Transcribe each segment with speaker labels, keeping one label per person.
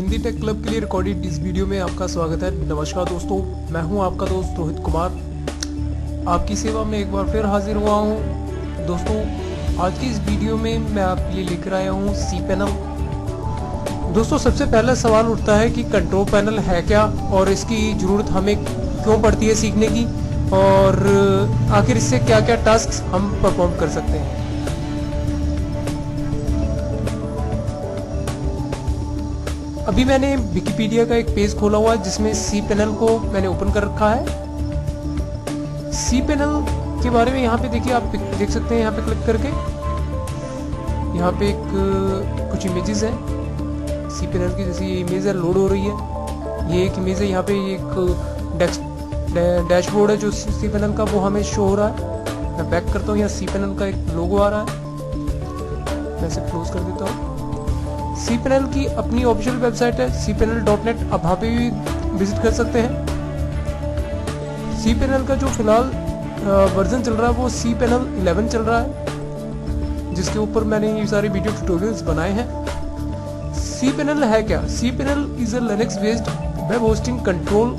Speaker 1: Hindi tech club के लिए recorded इस वीडियो में आपका स्वागत है। नमस्कार दोस्तों, मैं हूं आपका दोस्त रोहित कुमार, आपकी सेवा में एक बार फिर हाजिर हुआ हूं। दोस्तों, आज की इस वीडियो में मैं आपके लिए लेकर आया हूं सी पैनल। दोस्तों, सबसे पहला सवाल उठता है कि कंट्रोल पैनल है क्या और इसकी ज़रूरत हमें क्यों पड़ती है सीखने की, और आखिर इससे क्या क्या टास्क हम परफॉर्म कर सकते हैं। अभी मैंने विकिपीडिया का एक पेज खोला हुआ है जिसमें सी पैनल को मैंने ओपन कर रखा है। सी पैनल के बारे में यहाँ पे देखिए, आप देख सकते हैं यहाँ पे क्लिक करके। यहाँ पे एक कुछ इमेजेस हैं सी पैनल की, जैसे ये इमेज है लोड हो रही है। ये एक इमेज है, यहाँ पे एक डैशबोर्ड है जो सी पैनल का, वो हमें शो हो रहा है। मैं बैक करता हूँ, यहाँ सी पैनल का एक लोगो आ रहा है। मैं इसे क्लोज कर देता हूँ। सी पैनल की अपनी ऑफिशियल वेबसाइट है cpanel.net, आप वहाँ पे भी विजिट कर सकते हैं। सी पैनल का जो फिलहाल वर्जन चल रहा है वो सी पैनल 11 चल रहा है, जिसके ऊपर मैंने ये सारे वीडियो ट्यूटोरियल्स बनाए हैं। सी पैनल है क्या? C panel is a Linux based web hosting control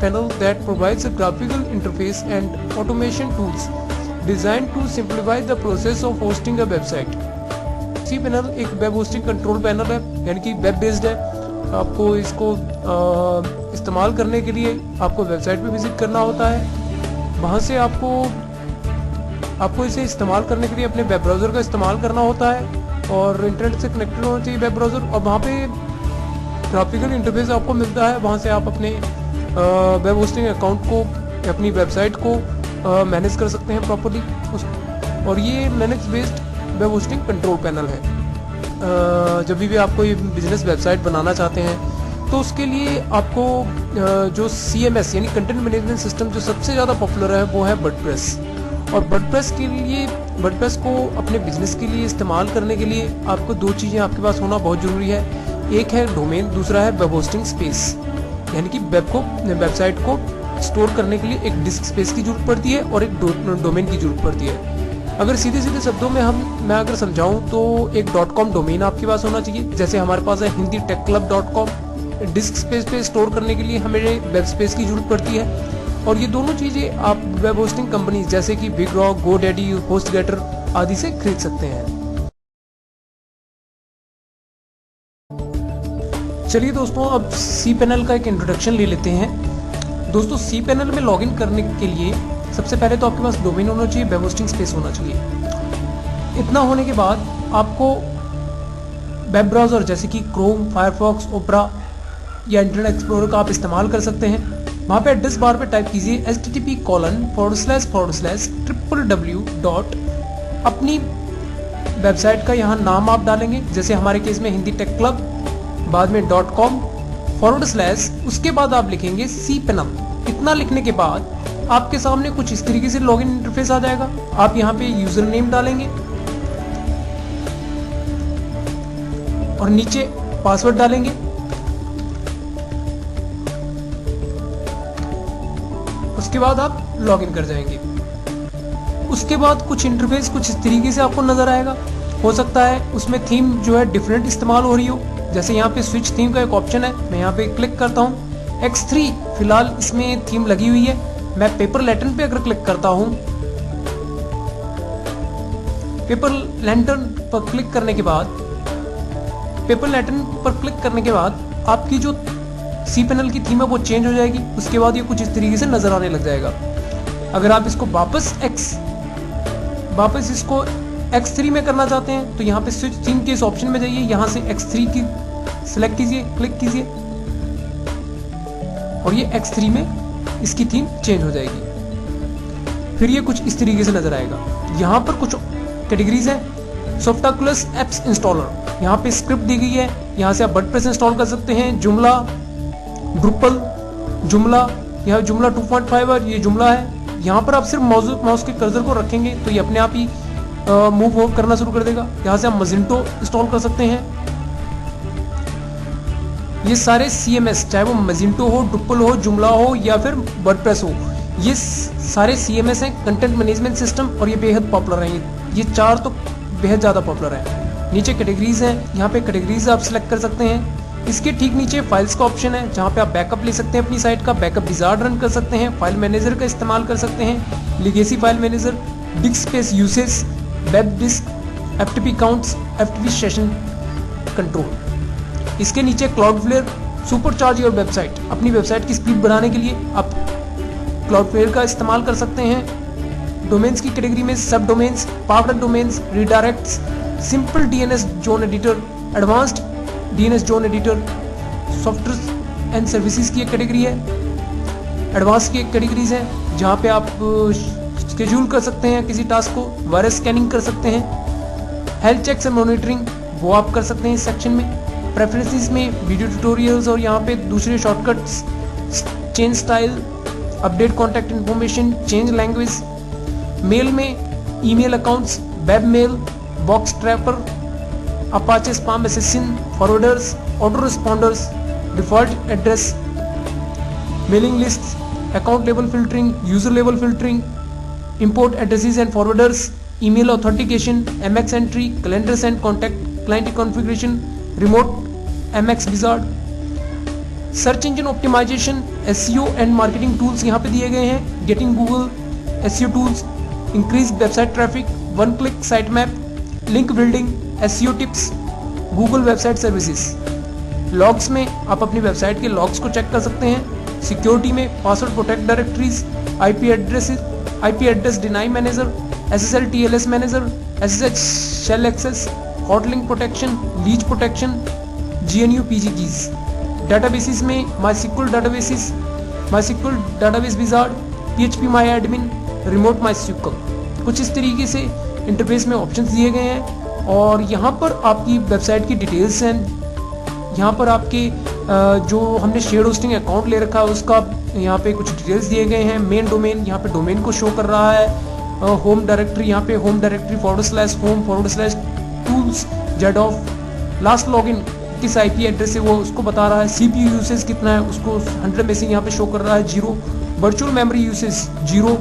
Speaker 1: panel that provides a graphical interface and automation tools designed to simplify the process of hosting a website. C panel एक web hosting control panel है, यानी कि web based है। आपको इसको इस्तेमाल करने के लिए आपको वेबसाइट पे विजिट करना होता है। वहाँ से आपको इसे इस्तेमाल करने के लिए अपने वेब ब्राउज़र का इस्तेमाल करना होता है और इंटरनेट से कनेक्टेड होना चाहिए वेब ब्राउज़र, और वहाँ पे ग्राफिकल इंटरफेस आपको मिलता है। वहाँ से आप अपने वेब होस्टिंग अकाउंट को, अपनी वेबसाइट को मैनेज कर सकते हैं प्रॉपर्ली। और ये Linux based web hosting control panel है। जब भी आपको ये बिजनेस वेबसाइट बनाना चाहते हैं तो उसके लिए आपको जो CMS यानी कंटेंट मैनेजमेंट सिस्टम जो सबसे ज़्यादा पॉपुलर है वो है वर्डप्रेस। और वर्डप्रेस को अपने बिजनेस के लिए इस्तेमाल करने के लिए आपको दो चीज़ें आपके पास होना बहुत ज़रूरी है। एक है डोमेन, दूसरा है वेब होस्टिंग स्पेस, यानी कि वेबसाइट को स्टोर करने के लिए एक डिस्क स्पेस की जरूरत पड़ती है और एक डोमेन की जरूरत पड़ती है। अगर सीधे सीधे शब्दों में मैं अगर समझाऊं तो एक .com डोमेन आपके पास होना चाहिए, जैसे हमारे पास है Hindi tech club .com। Disk space पे स्टोर करने के लिए हमें वेब स्पेस की जरूरत पड़ती है। और ये दोनों चीज़ें आप वेब होस्टिंग कंपनी जैसे कि बिगरॉक, गोडैडी, होस्टगेटर आदि से खरीद सकते हैं। चलिए दोस्तों, अब सी पैनल का एक इंट्रोडक्शन ले लेते हैं। दोस्तों, सी पैनल में लॉगिन करने के लिए सबसे पहले तो आपके पास डोमेन होना चाहिए, वेब होस्टिंग स्पेस होना चाहिए। इतना होने के बाद आपको वेब ब्राउज़र जैसे कि क्रोम, फायरफॉक्स, ओपरा या इंटरनेट एक्सप्लोरर का आप इस्तेमाल कर सकते हैं। वहाँ पे एड्रेस बार पे टाइप कीजिए http:// अपनी वेबसाइट का यहाँ नाम आप डालेंगे, जैसे हमारे केस में हिंदी टेक क्लब, बाद में .com/, उसके बाद आप लिखेंगे सी पैनल। इतना लिखने के बाद आपके सामने कुछ इस तरीके से लॉगिन इंटरफेस आ जाएगा। आप यहाँ पे यूजर नेम डालेंगे और नीचे पासवर्ड डालेंगे। उसके बाद आप लॉगिन कर जाएंगे। उसके बाद कुछ इंटरफेस कुछ इस तरीके से आपको नजर आएगा। हो सकता है उसमें थीम जो है डिफरेंट इस्तेमाल हो रही हो, जैसे यहाँ पे स्विच थीम का एक ऑप्शन है। मैं यहाँ पे क्लिक करता हूँ। X3 फिलहाल इसमें थीम लगी हुई है। मैं पेपर लैंटर्न पे अगर क्लिक करता हूं, पेपर लैंटर्न पर क्लिक करने के बाद आपकी जो सी पैनल की थीम है वो चेंज हो जाएगी। उसके बाद ये कुछ इस तरीके से नजर आने लग जाएगा। अगर आप इसको वापस इसको X3 में करना चाहते हैं तो यहाँ पे स्विच थीम के इस ऑप्शन में जाइए, यहाँ से X3 की सिलेक्ट कीजिए, क्लिक कीजिए और ये X3 में इसकी थीम चेंज हो जाएगी। फिर ये कुछ इस तरीके से नजर आएगा। यहाँ पर कुछ कैटेगरीज हैं। सॉफ्टक्यूलस एप्स इंस्टॉलर, यहाँ पे स्क्रिप्ट दी गई है। यहाँ से आप वर्डप्रेस इंस्टॉल कर सकते हैं। जुमला, ड्रुपल, जुमला, यहाँ जुमला 2.5 और ये जुमला है। यहाँ पर आप सिर्फ माउस के कर्सर को रखेंगे तो ये अपने आप ही मूव करना शुरू कर देगा। यहाँ से आप मजिंटो इंस्टॉल कर सकते हैं। ये सारे CMS, चाहे वो मजिंटो हो, ड्रुपल हो, जुमला हो या फिर वर्डप्रेस हो, ये सारे CMS हैं, कंटेंट मैनेजमेंट सिस्टम, और ये बेहद पॉपुलर हैं। ये चार तो बेहद ज़्यादा पॉपुलर हैं। नीचे कैटेगरीज हैं, यहाँ पे कैटेगरीज आप सिलेक्ट कर सकते हैं। इसके ठीक नीचे फाइल्स का ऑप्शन है जहाँ पे आप बैकअप ले सकते हैं अपनी साइट का, बैकअप विजार्ड रन कर सकते हैं, फाइल मैनेजर का इस्तेमाल कर सकते हैं, legacy file manager, disk space usage, web disk, FTP counts, FTP session control. इसके नीचे क्लाउडफ्लेयर सुपरचार्ज योर वेबसाइट, अपनी वेबसाइट की स्पीड बढ़ाने के लिए आप क्लाउडफ्लेयर का इस्तेमाल कर सकते हैं। डोमेन्स की कैटेगरी में subdomains, powered domains, redirects, simple DNS zone editor, advanced DNS zone editor, software and services की एक कैटेगरी है। एडवांस की एक कैटेगरीज है जहाँ पे आप शेड्यूल कर सकते हैं किसी टास्क को, वायरस स्कैनिंग कर सकते हैं, हेल्थ चेक्स एंड मॉनिटरिंग वो आप कर सकते हैं इस सेक्शन में। प्रेफरेंसेस में वीडियो ट्यूटोरियल्स और यहाँ पे दूसरे shortcuts, change style, update contact information, change language. Mail में email accounts, web mail, box trapper, Apache spam assistant, forwarders, auto responders, default address, mailing list, account level filtering, user level filtering, import addresses and forwarders, email authentication, MX entry, calendar send contact, client configuration, remote MX wizard. Search engine optimisation, SEO and marketing tools यहाँ पे दिए गए हैं, getting Google SEO tools, increase website traffic, one click site map, link building, SEO tips, Google website services. Logs में आप अपनी website के logs को चेक कर सकते हैं। सिक्योरिटी में password protect directories, IP address deny manager, SSL TLS manager, SSH shell access, hot link protection, leech protection, GNU PG keys. Databases में MySQL database wizard, phpMyAdmin, remote MySQL. कुछ इस तरीके से interface में options दिए गए हैं और यहाँ पर आपकी वेबसाइट की डिटेल्स हैं। यहाँ पर आपके जो हमने शेयर होस्टिंग अकाउंट ले रखा है उसका यहाँ पे कुछ डिटेल्स दिए गए हैं। मेन डोमेन यहाँ पे डोमेन को शो कर रहा है। होम डायरेक्टरी यहाँ पे home directory /home/tools Z of. Last login किस आईपी एड्रेस से वो उसको बता रहा है। सीपीयू यूसेज कितना है उसको 100 में से यहाँ पे शो कर रहा है 0। वर्चुअल मेमोरी यूसेज 0,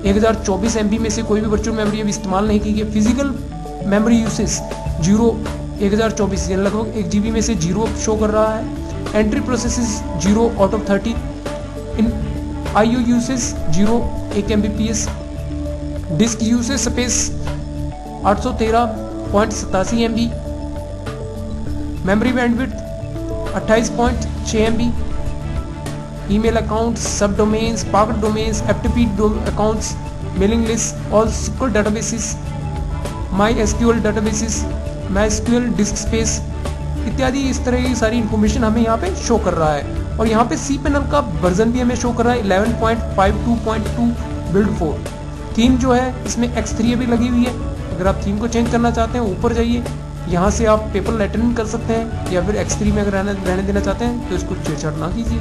Speaker 1: 1024 MB में से कोई भी वर्चुअल मेमोरी अभी इस्तेमाल नहीं की गई। फिजिकल मेमोरी यूसेज 0, 1024 यानी लगभग 1 GB में से 0 शो कर रहा है। Entry processes 0 out of 30। In IO usage 0, 1 MBps। Disk usage space 813.87 MB। Memory bandwidth 28.6 MB। Email account, sub domains, parked domains, FTP accounts, mailing list, all SQL databases, my SQL databases, my SQL disk space इत्यादि। इस तरह की सारी information हमें यहाँ पे show कर रहा है। और यहाँ पे cPanel का वर्जन भी हमें शो कर रहा है 11.52.2 बिल्ड 4। थीम जो है इसमें X3 भी लगी हुई है। अगर आप थीम को चेंज करना चाहते हैं ऊपर जाइए, यहाँ से आप पेपर लेटरिन कर सकते हैं या फिर X3 में अगर रहने देना चाहते हैं तो इसको छेड़छाड़ ना कीजिए।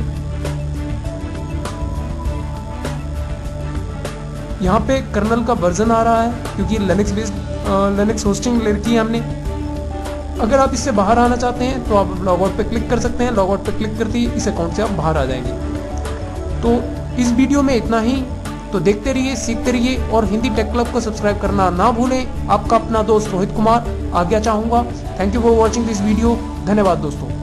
Speaker 1: यहाँ पे कर्नल का वर्जन आ रहा है क्योंकि लिनक्स होस्टिंग ले रखी है हमने। अगर आप इससे बाहर आना चाहते हैं तो आप लॉग आउट पे क्लिक कर सकते हैं। लॉग आउट पे क्लिक करते ही इस अकाउंट से आप बाहर आ जाएंगे। तो इस वीडियो में इतना ही। तो देखते रहिए, सीखते रहिए और हिंदी टेक क्लब को सब्सक्राइब करना ना भूलें। आपका अपना दोस्त रोहित कुमार आज्ञा चाहूँगा। Thank you for watching this video. धन्यवाद दोस्तों।